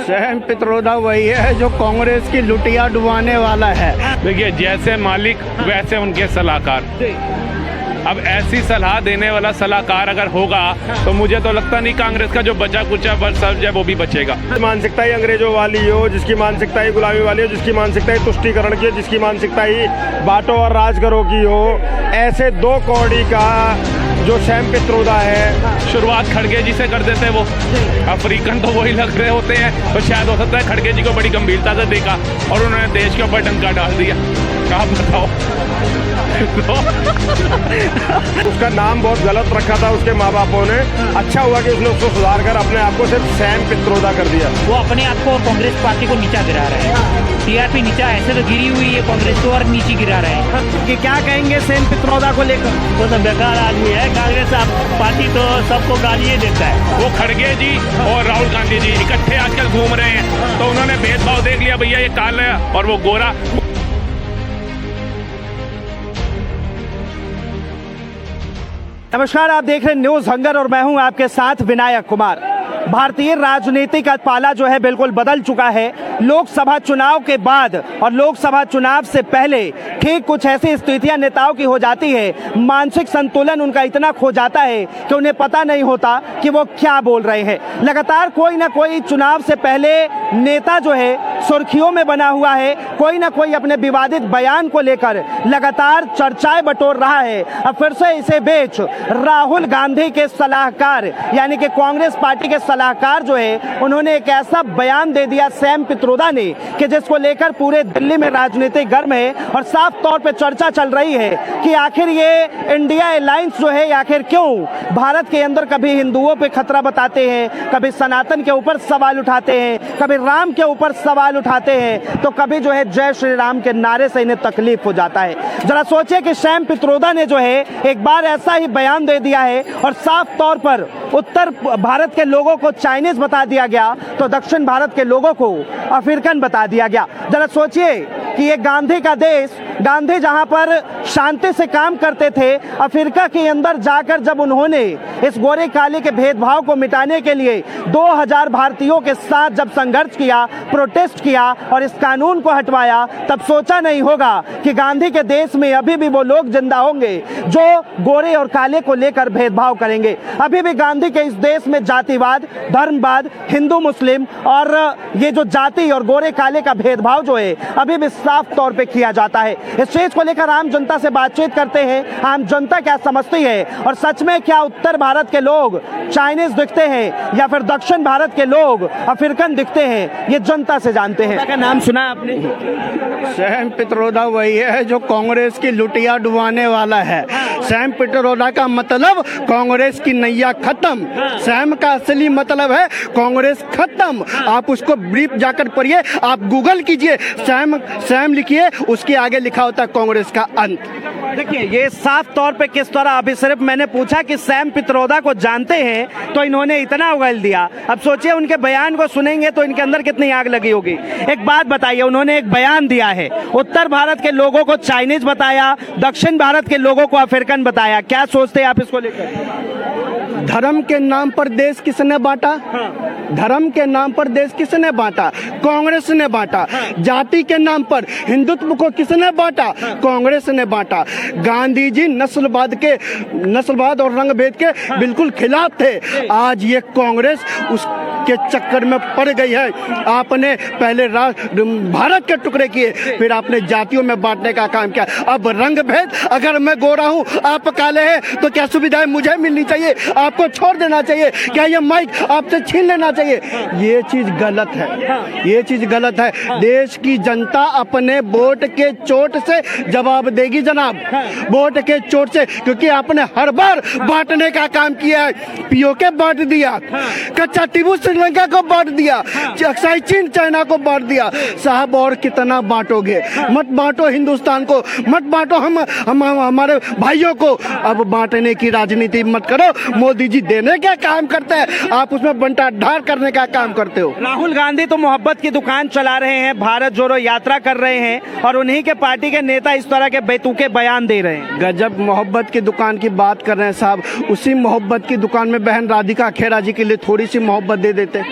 Sam Pitroda वही है जो कांग्रेस की लुटिया डुबाने वाला है। देखिए, जैसे मालिक वैसे उनके सलाहकार। अब ऐसी सलाह देने वाला सलाहकार अगर होगा तो मुझे तो लगता नहीं कांग्रेस का जो बचा कुचा सब है वो भी बचेगा। मानसिकता ही अंग्रेजों वाली हो, जिसकी मानसिकता ही गुलामी वाली हो, जिसकी मानसिकता ही तुष्टीकरण की, जिसकी मानसिकता ही बांटो और राज करो की हो, ऐसे दो कौड़ी का जो सैम पित्रोदा है। शुरुआत खड़गे जी से कर देते वो, अफ्रीकन तो वही लग रहे होते हैं, तो शायद हो सकता है खड़गे जी को बड़ी गंभीरता से देखा और उन्होंने देश के ऊपर डंका डाल दिया। आप बताओ। उसका नाम बहुत गलत रखा था उसके माँ बापों ने, अच्छा हुआ कि उसने उसको सुधार कर अपने आप को सिर्फ सैम पित्रोदा कर दिया। वो अपने आप को कांग्रेस पार्टी को नीचा गिरा रहे हैं। टीआरपी नीचा ऐसे तो गिरी हुई है, कांग्रेस को और नीचे गिरा रहे हैं। कि क्या कहेंगे सैम पित्रोदा को लेकर? वो तो बेकार आदमी है, कांग्रेस पार्टी तो सबको गालियाँ देता है। वो खड़गे जी और राहुल गांधी जी इकट्ठे आजकल घूम रहे हैं, तो उन्होंने भेदभाव देख लिया, भैया ये काला है और वो गोरा। नमस्कार, आप देख रहे हैं न्यूज हंगर और मैं हूं आपके साथ विनायक कुमार। भारतीय राजनीति का पाला जो है बिल्कुल बदल चुका है। लोकसभा चुनाव के बाद और लोकसभा चुनाव से पहले ठीक कुछ ऐसी स्थितियां नेताओं की हो जाती है, मानसिक संतुलन उनका इतना खो जाता है कि उन्हें पता नहीं होता कि वो क्या बोल रहे हैं। लगातार कोई ना कोई चुनाव से पहले नेता जो है सुर्खियों में बना हुआ है, कोई ना कोई अपने विवादित बयान को लेकर लगातार चर्चाएं बटोर रहा है। अब फिर से इसे बेच राहुल गांधी के सलाहकार यानी कि कांग्रेस पार्टी के सलाहकार जो है, उन्होंने एक ऐसा बयान दे दिया सैम पित्रोदा ने कि जिसको लेकर पूरे दिल्ली में राजनीति गर्म है और साफ तौर पे चर्चा चल रही है कि आखिर ये इंडिया अलायंस जो है आखिर क्यों भारत के अंदर कभी हिंदुओं पे खतरा बताते हैं, कभी सनातन के ऊपर सवाल उठाते हैं, कभी राम के ऊपर सवाल उठाते हैं, तो कभी जो है जय श्री राम के नारे से इन्हें तकलीफ हो जाता है। जरा सोचिए कि सैम पित्रोदा ने जो है एक बार ऐसा ही बयान दे दिया है और साफ तौर पर उत्तर भारत के लोगों को चाइनीज बता दिया गया तो दक्षिण भारत के लोगों को अफ्रीकन बता दिया गया। जरा सोचिए कि ये गांधी का देश, गांधी जहां पर शांति से काम करते थे, अफ्रीका के अंदर जाकर जब उन्होंने इस गोरे काले के भेदभाव को मिटाने के लिए 2000 भारतीयों के साथ जब संघर्ष किया, प्रोटेस्ट किया और इस कानून को हटवाया, तब सोचा नहीं होगा कि गांधी के देश में अभी भी वो लोग जिंदा होंगे जो गोरे और काले को लेकर भेदभाव करेंगे। अभी भी गांधी के इस देश में जातिवाद, धर्मवाद, हिंदू मुस्लिम और ये जो जाति और गोरे काले का भेदभाव जो है अभी भी साफ तौर पे किया जाता है। इस चीज को लेकर आम जनता से बातचीत करते हैं, आम जनता क्या समझती है और सच में क्या उत्तर भारत के लोग चाइनीज दिखते हैं या फिर दक्षिण भारत के लोग अफ्रीकन दिखते हैं, ये जनता से जानते हैं। का नाम सुना आपने? सैम पित्रोदा वही है जो कांग्रेस की लुटिया डुबाने वाला है। सैम पित्रोदा का मतलब कांग्रेस की नैया खत्म, सैम का असली मतलब है कांग्रेस खत्म। आप उसको ब्रीफ जाकर पढ़िए, आप गूगल कीजिए, सैम लिखिए, उसके आगे लिखा होता है कांग्रेस का अंत। देखिए, ये साफ तौर पे किस तरह, अभी सिर्फ मैंने पूछा कि सैम पित्रोदा को जानते हैं तो इन्होंने इतना उगल दिया। अब सोचिए उनके बयान को सुनेंगे तो इनके अंदर कितनी आग लगी होगी। एक बात बताइए, उन्होंने एक बयान दिया है, उत्तर भारत के लोगों को चाइनीज बताया, दक्षिण भारत के लोगों को अफ्रीकन बताया। क्या सोचते हैं आप इसको लेकर? धर्म के नाम पर देश किसने बांटा? धर्म के नाम पर देश किसने बांटा? कांग्रेस ने बांटा। जाति के नाम पर हिंदुत्व को किसने बांटा? कांग्रेस ने बांटा। गांधी जी नस्लवाद और रंगभेद के बिल्कुल खिलाफ थे। आज ये कांग्रेस उसके चक्कर में पड़ गई है। आपने पहले भारत के टुकड़े किए, फिर आपने जातियों में बांटने का काम किया। अब रंगभेद, अगर मैं गोरा हूँ आप काले हैं तो क्या सुविधाएं मुझे मिलनी चाहिए, आपको छोड़ देना चाहिए? क्या ये माइक आपसे छीन लेना चाहिए? ये चीज गलत है, ये चीज गलत है। देश की जनता अपने वोट के चोट से जवाब देगी जनाब, वोट के चोट से, क्योंकि आपने हर बार बांटने का काम किया है। पीओके बांट दिया, कच्चा टिब्बू श्रीलंका को बांट दिया, अक्साई चीन चाइना को बांट दिया। साहब और कितना बांटोगे? मत बांटो हिंदुस्तान को, मत बांटो हम हमारे भाइयों को। अब बांटने की राजनीति मत करो। मोदी मोदी जी देने का काम करते हैं, आप उसमें बंटाढार करने का काम करते हो। राहुल गांधी तो मोहब्बत की दुकान चला रहे हैं, भारत जोड़ो यात्रा कर रहे हैं और उन्हीं के पार्टी के नेता इस तरह के बेतुके बयान दे रहे हैं। गजब मोहब्बत की दुकान की बात कर रहे हैं साहब। उसी मोहब्बत की दुकान में बहन राधिका खेरा जी के लिए थोड़ी सी मोहब्बत दे देते।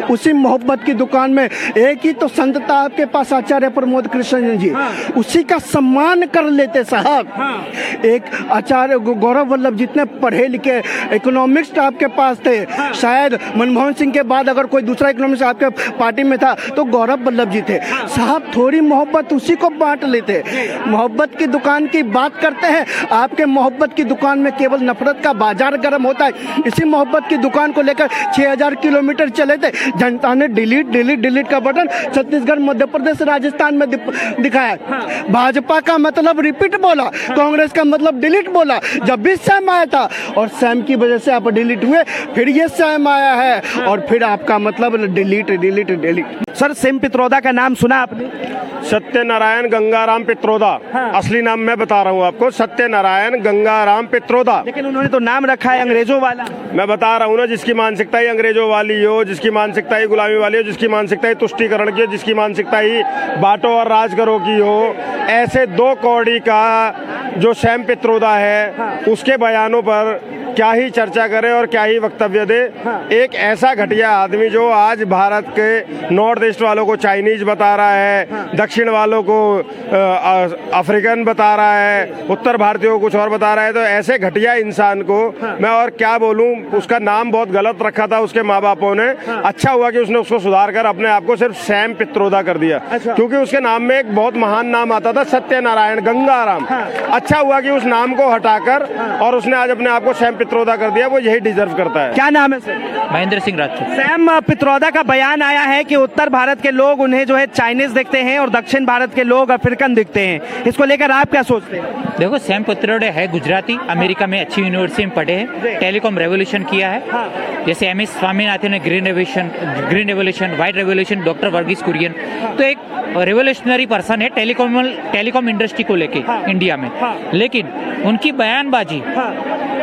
उसी मोहब्बत की दुकान में एक ही तो संत था आपके पास, आचार्य प्रमोद कृष्ण जी, उसी का सम्मान कर लेते साहब। एक आचार्य गौरव वल्लभ जितने पढ़े लिखे इकोनॉमिक्स आपके पास थे, शायद मनमोहन सिंह के बाद अगर कोई दूसरा इकोनॉमिक्स आपके पार्टी में था तो गौरव वल्लभ जी थे साहब। थोड़ी मोहब्बत उसी को बांट लेते। मोहब्बत की दुकान की बात करते हैं, आपके मोहब्बत की दुकान में केवल नफरत का बाजार गर्म होता है। इसी मोहब्बत की दुकान को लेकर 6000 किलोमीटर चले थे, जनता ने डिलीट डिलीट डिलीट का बटन छत्तीसगढ़, मध्य प्रदेश, राजस्थान में दिखाया। भाजपा का मतलब रिपीट बोला, कांग्रेस का मतलब डिलीट बोला। जब भी सैम आया था और सैम की वजह से आप डिलीट हुए, फिर ये सैम आया है और फिर आपका मतलब delete delete delete. Sir, same Pitroda का नाम सुना आपने? सत्यनारायण गंगाराम पित्रोदा, असली नाम मैं बता रहा हूँ आपको, सत्यनारायण गंगाराम पित्रोदा। लेकिन उन्होंने तो नाम रखा है अंग्रेजों वाला। मैं बता रहा हूँ ना, जिसकी मानसिकता ही अंग्रेजों वाली हो, जिसकी मानसिकता ही गुलामी वाली हो, जिसकी मानसिकता ही तुष्टीकरण की हो, जिसकी मानसिकता ही बांटो और राज करो की हो, ऐसे दो कौड़ी का जो सैम पित्रोदा है उसके बयानों पर क्या ही चर्चा करे और क्या ही वक्तव्य दे। एक ऐसा घटिया आदमी जो आज भारत के नॉर्थ ईस्ट वालों को चाइनीज बता रहा है, दक्षिण वालों को अफ्रीकन बता रहा है, उत्तर भारतीयों को कुछ और बता रहा है, तो ऐसे घटिया इंसान को मैं और क्या बोलूं। उसका नाम बहुत गलत रखा था उसके माँ बापों ने, अच्छा हुआ कि उसने उसको सुधार कर अपने आप को सिर्फ सैम पित्रोदा कर दिया, क्योंकि उसके नाम में एक बहुत महान नाम आता था, सत्यनारायण गंगाराम। अच्छा हुआ कि उस नाम को हटाकर और उसने आज अपने आप को सैम पित्रोदा कर दिया, वो यही डिजर्व करता है। क्या नाम है सर? महेंद्र सिंह राजपूत। सैम पित्रोदा का बयान आया है कि उत्तर भारत के लोग उन्हें जो है चाइनीज दिखते हैं और दक्षिण भारत के लोग अफ्रीकन दिखते हैं। इसको लेकर आप क्या सोचते हैं? देखो, सैम पित्रोदा है गुजराती, अमेरिका में अच्छी यूनिवर्सिटी में पढ़े हैं, टेलीकॉम रेवोल्यूशन किया है, जैसे एम एस स्वामीनाथन ने green revolution, white revolution, doctor Verghese Kurien, तो एक रेवोल्यूशनरी पर्सन है टेलीकॉम इंडस्ट्री को लेके इंडिया में। लेकिन उनकी बयानबाजी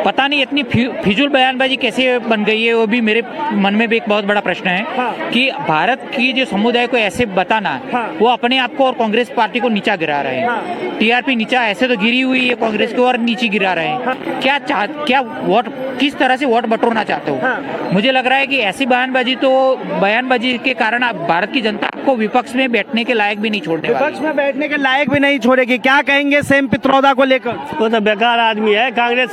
पता नहीं इतनी फिजूल बयानबाजी कैसे बन गई है, वो भी मेरे मन में भी एक बहुत बड़ा प्रश्न है कि भारत की जो समुदाय को ऐसे बताना, वो अपने आप को और कांग्रेस पार्टी को नीचा गिरा रहे हैं। टीआरपी नीचा ऐसे तो गिरी हुई है कांग्रेस को, और नीचे गिरा रहे हैं। क्या वोट किस तरह से वोट बटोरना चाहते हो? मुझे लग रहा है कि ऐसी बयानबाजी के कारण आप भारत की जनता को विपक्ष में बैठने के लायक भी नहीं छोड़ने वाली। विपक्ष में बैठने के लायक भी नहीं छोड़ेगी। क्या कहेंगे सैम पित्रोदा को लेकर? वो तो बेकार आदमी है। कांग्रेस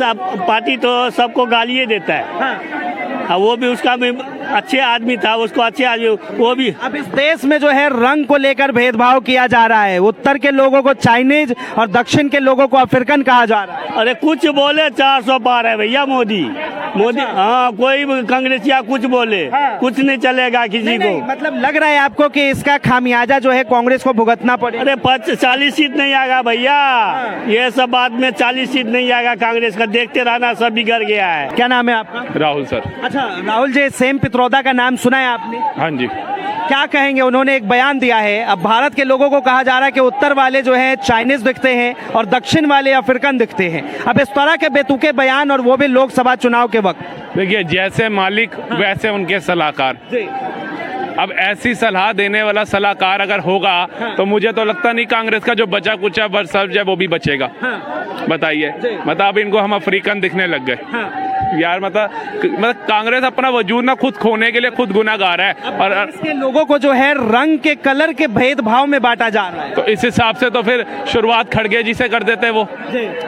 पार्टी तो सबको गालियां देता है। वो भी उसका भी अच्छे आदमी था, उसको अच्छे आदमी वो भी। अब इस देश में जो है रंग को लेकर भेदभाव किया जा रहा है, उत्तर के लोगों को चाइनीज और दक्षिण के लोगों को अफ्रीकन कहा जा रहा है। अरे कुछ बोले 400 पार है भैया मोदी। हाँ, कोई कांग्रेसिया कुछ बोले, कुछ नहीं चलेगा किसी को। मतलब लग रहा है आपको कि इसका खामियाजा जो है कांग्रेस को भुगतना पड़ेगा? अरे 40 सीट नहीं आएगा भैया, ये सब बात में 40 सीट नहीं आएगा कांग्रेस का। देखते रहना, सब बिगड़ गया है। क्या नाम है आपका? राहुल सर। अच्छा राहुल जी, सैम पित्रोदा का नाम सुना है आपने? हाँ जी। क्या कहेंगे? उन्होंने एक बयान दिया है, अब भारत के लोगों को कहा जा रहा है कि उत्तर वाले जो है चाइनीज दिखते हैं और दक्षिण वाले अफ्रीकन दिखते हैं। अब इस तरह के बेतुके बयान, और वो भी लोकसभा चुनाव के वक्त। देखिए, जैसे मालिक वैसे उनके सलाहकार। अब ऐसी सलाह देने वाला सलाहकार अगर होगा तो मुझे तो लगता नहीं कांग्रेस का जो बचा कुचा बरसब्ज है वो भी बचेगा। बताइए, मतलब अब इनको हम अफ्रीकन दिखने लग गए यार। मतलब कांग्रेस अपना वजूद ना खुद खोने के लिए खुद गुनाहगार है, और इसके लोगों को जो है रंग के कलर के भेदभाव में बांटा जा रहा है। तो इस हिसाब से तो फिर शुरुआत खड़गे जी से कर देते वो।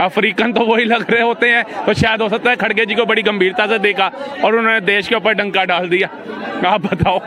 अफ्रीकन तो वही लग रहे होते हैं, तो शायद हो सकता है खड़गे जी को बड़ी गंभीरता से देखा और उन्होंने देश के ऊपर डंका डाल दिया। आप बताओ।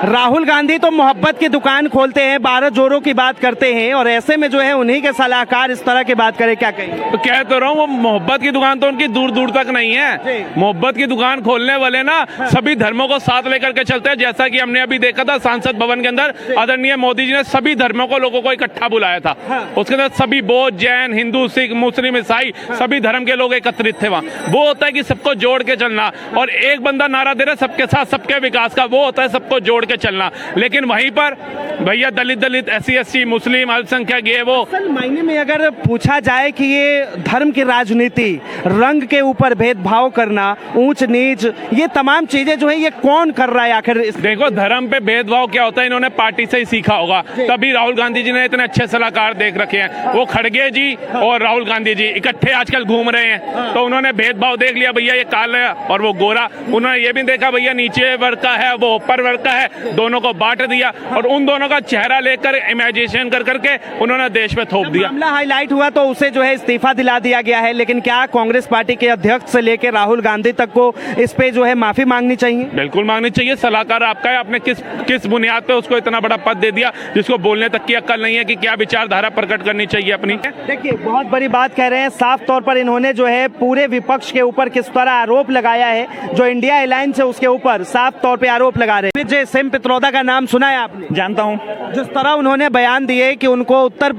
राहुल गांधी तो मोहब्बत की दुकान खोलते हैं, भारत जोड़ो की बात करते हैं, और ऐसे में जो है उन्हीं के सलाहकार इस तरह की बात करें, क्या कहेंगे? तो कह तो रहा हूँ, वो मोहब्बत की दुकान तो उनकी दूर दूर तक नहीं है। मोहब्बत की दुकान खोलने वाले ना सभी धर्मों को साथ लेकर के चलते हैं। जैसा कि हमने अभी देखा था संसद भवन के अंदर, आदरणीय मोदी जी ने सभी धर्मों को लोगों को इकट्ठा बुलाया था। उसके अंदर सभी बौद्ध, जैन, हिंदू, सिख, मुस्लिम, ईसाई सभी धर्म के लोग एकत्रित थे वहाँ। वो होता है कि सबको जोड़ के चलना, और एक बंदा नारा दे रहा है सबके साथ सबके विकास का, वो होता है सबको जोड़ के चलना। लेकिन वहीं पर भैया दलित SC मुस्लिम अल्पसंख्यक ये वो असल मायने में अगर पूछा जाए कि ये धर्म की राजनीति, रंग के ऊपर भेदभाव करना, ऊंच नीच, ये तमाम चीजें जो है ये कौन कर रहा है आखिर? देखो धर्म पे भेदभाव क्या होता है इन्होंने पार्टी से ही सीखा होगा, तभी राहुल गांधी जी ने इतने अच्छे सलाहकार देख रखे हैं। वो खड़गे जी और राहुल गांधी जी इकट्ठे आजकल घूम रहे हैं, तो उन्होंने भेदभाव देख लिया, भैया ये काला और वो गोरा। उन्होंने ये भी देखा भैया नीचे वर्ग का है वो ऊपर वर्ग का है, दोनों को बांट दिया और उन दोनों का चेहरा लेकर इमेजिनेशन कर करके उन्होंने देश में थोप दिया। मामला हाईलाइट हुआ तो उसे जो है इस्तीफा दिला दिया गया है, लेकिन क्या कांग्रेस पार्टी के अध्यक्ष से लेकर राहुल गांधी तक को इस पे जो है माफी मांगनी चाहिए? बिल्कुल मांगनी चाहिए। सलाहकार आपका है, आपने किस बुनियाद पे उसको इतना बड़ा पद दे दिया जिसको बोलने तक की अक्ल नहीं है कि क्या विचारधारा प्रकट करनी चाहिए अपनी। देखिए बहुत बड़ी बात कह रहे हैं, साफ तौर पर इन्होंने जो है पूरे विपक्ष के ऊपर किस तरह आरोप लगाया है, जो इंडिया अलायंस है उसके ऊपर साफ तौर पे आरोप लगा रहे हैं। सैम पित्रोदा का नाम सुना है आपने? जानता हूँ। जिस तरह उन्होंने बयान दिए कि उनको उत्तर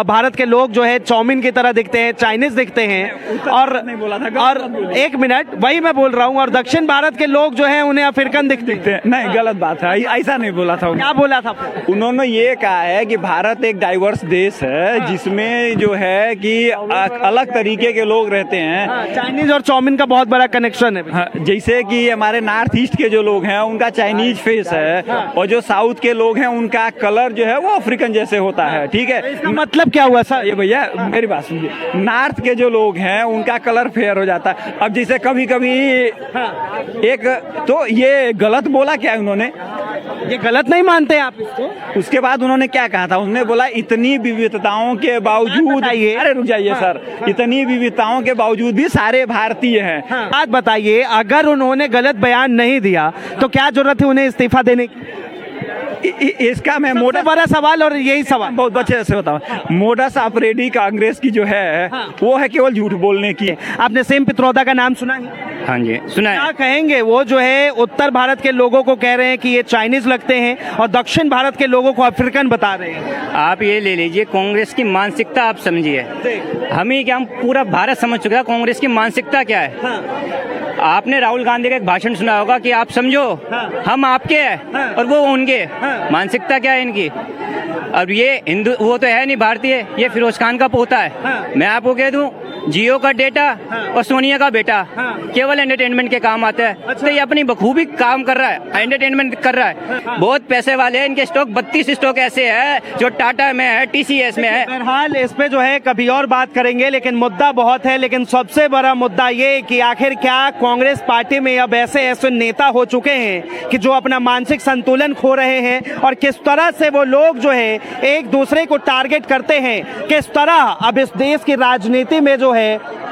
भारत के लोग जो है चाउमीन की तरह दिखते हैं, चाइनीज दिखते हैं, और नहीं बोला था, और एक मिनट वही मैं बोल रहा हूँ, और दक्षिण भारत के लोग जो है उन्हें अफ्रीकन दिखते हैं। नहीं, गलत बात है, ऐसा नहीं बोला था। क्या बोला था? उन्होंने ये कहा है कि भारत एक डाइवर्स देश है जिसमें जो है कि अलग तरीके के लोग रहते हैं। चाइनीज और चाउमीन का बहुत बड़ा कनेक्शन है। हाँ, जैसे कि हमारे नॉर्थ ईस्ट के जो लोग हैं उनका चाइनीज फेस है, और जो साउथ के लोग हैं उनका कलर जो है वो अफ्रीकन जैसे होता है। ठीक है, इसका मतलब क्या हुआ सर? ये भैया मेरी बात सुनिए, नॉर्थ के जो लोग हैं उनका कलर फेयर हो जाता है। अब जैसे कभी कभी एक तो ये गलत बोला क्या उन्होंने, ये गलत नहीं मानते आप इसको? उसके बाद उन्होंने क्या कहा था, उन्होंने बोला इतनी विविधताओं के बावजूद, अरे रुक जाइए सर, इतनी विविधताओं के बावजूद भी सारे भारतीय हैं। बात बताइए, अगर उन्होंने गलत बयान नहीं दिया तो क्या जरूरत है उन्हें इस्तीफा देने की? इसका मैं मोटा बड़ा सवाल, और यही सवाल बहुत अच्छे से बताऊं, मोडस ऑपरेंडी कांग्रेस की जो है वो है केवल झूठ बोलने की। आपने सैम पित्रोदा का नाम सुना है? हाँ जी सुना है। क्या कहेंगे? वो जो है उत्तर भारत के लोगों को कह रहे हैं कि ये चाइनीज लगते हैं और दक्षिण भारत के लोगों को अफ्रीकन बता रहे हैं। आप ये ले लीजिए, कांग्रेस की मानसिकता आप समझिए, हम ही क्या, हम पूरा भारत समझ चुका है कांग्रेस की मानसिकता क्या है। आपने राहुल गांधी का एक भाषण सुना होगा कि आप समझो हम आपके हैं और वो उनके। मानसिकता क्या है इनकी? अब ये हिंदू वो तो है नहीं भारतीय, ये फिरोज खान का पोता है। मैं आपको कह दूं, जियो का डेटा और सोनिया का बेटा केवल एंटरटेनमेंट के काम आता है। तो ये अपनी बखूबी काम कर रहा है, एंटरटेनमेंट कर रहा है। बहुत पैसे वाले हैं, इनके स्टॉक 32 स्टॉक ऐसे है जो टाटा में है, TCS में है। बहरहाल इस पे जो है कभी और बात करेंगे, लेकिन मुद्दा बहुत है। लेकिन सबसे बड़ा मुद्दा ये कि आखिर क्या कांग्रेस पार्टी में अब ऐसे नेता हो चुके हैं कि जो अपना मानसिक संतुलन खो रहे हैं, और किस तरह से वो लोग जो है एक दूसरे को टारगेट करते हैं, किस तरह अब इस देश की राजनीति में जो है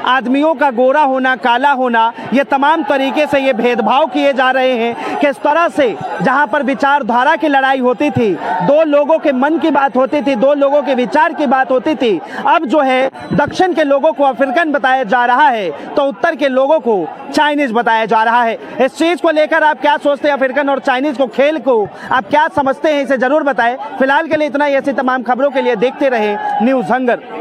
आदमियों का गोरा होना, काला होना, ये तमाम तरीके से ये भेदभाव किए जा रहे हैं। किस तरह से जहां पर विचारधारा की लड़ाई होती थी, दो लोगों के मन की बात होती थी, दो लोगों के विचार की बात होती थी, अब जो है दक्षिण के लोगों को अफ्रीकन बताया जा रहा है तो उत्तर के लोगों को चाइनीज बताया जा रहा है। इस चीज को लेकर आप क्या सोचते हैं? अफ्रीकन और चाइनीज को, खेल को आप क्या समझते हैं, इसे जरूर बताएं। फिलहाल के लिए इतना ही। ऐसी तमाम खबरों के लिए देखते रहे न्यूज़ हंगर।